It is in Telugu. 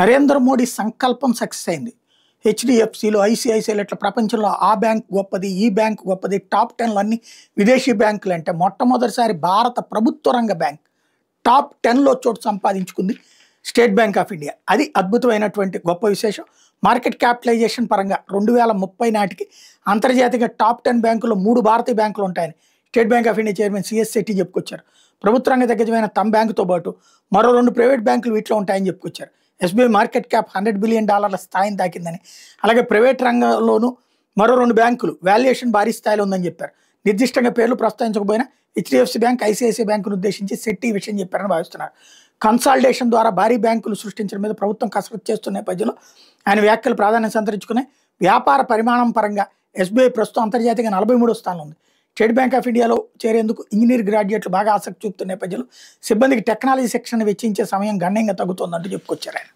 నరేంద్ర మోడీ సంకల్పం సక్సెస్ అయింది. హెచ్డిఎఫ్సిలు, ఐసిఐసిఐలు ఇట్లా ప్రపంచంలో ఆ బ్యాంక్ గొప్పది, ఈ బ్యాంక్ గొప్పది, టాప్ 10లో అన్ని విదేశీ బ్యాంకులు అంటే మొట్టమొదటిసారి భారత ప్రభుత్వ రంగ బ్యాంక్ టాప్ 10లో చోటు సంపాదించుకుంది స్టేట్ బ్యాంక్ ఆఫ్ ఇండియా. అది అద్భుతమైనటువంటి గొప్ప విశేషం. మార్కెట్ క్యాపిటలైజేషన్ పరంగా 2030 నాటికి అంతర్జాతీయ టాప్ 10 బ్యాంకుల్లో 3 భారతీయ బ్యాంకులు ఉంటాయని state bank of India chairman CS Shetty చెప్పుకొచ్చారు. ప్రభుత్వ రంగ దిగ్గజమైన తమ బ్యాంకుతో పాటు మరో 2 ప్రైవేట్ బ్యాంకులు వీటిలో ఉంటాయని చెప్పుకొచ్చారు. ఎస్బీఐ మార్కెట్ క్యాప్ $100 బిలియన్ స్థాయిని తాకిందని, అలాగే ప్రైవేట్ రంగంలోనూ మరో 2 బ్యాంకులు వాల్యుయేషన్ భారీ స్థాయిలో ఉందని చెప్పారు. నిర్దిష్టంగా పేర్లు ప్రస్తావించకపోయినా హెచ్డిఎఫ్సి బ్యాంక్, ఐసిఐసిఐ బ్యాంకును ఉద్దేశించి శెట్టి ఈ విషయం చెప్పారని భావిస్తున్నారు. కన్సాలిడేషన్ ద్వారా భారీ బ్యాంకులు సృష్టించడం మీద ప్రభుత్వం కసరత్తు చేస్తున్న నేపథ్యంలో ఆయన వ్యాఖ్యలు ప్రాధాన్యం సంతరించుకున్నాయి. వ్యాపార పరిమాణం పరంగా ఎస్బీఐ ప్రస్తుతం అంతర్జాతీయంగా 43వ స్థానంలో ఉంది. స్టేట్ బ్యాంక్ ఆఫ్ ఇండియాలో చేరేందుకు ఇంజనీర్ గ్రాడ్యుయేట్లు బాగా ఆసక్తి చూపుతున్న నేపథ్యంలో సిబ్బందికి టెక్నాలజీ శిక్షణ వెచ్చించే సమయం గణనీయంగా తగ్గుతోందంటూ చెప్పుకొచ్చారు ఆయన.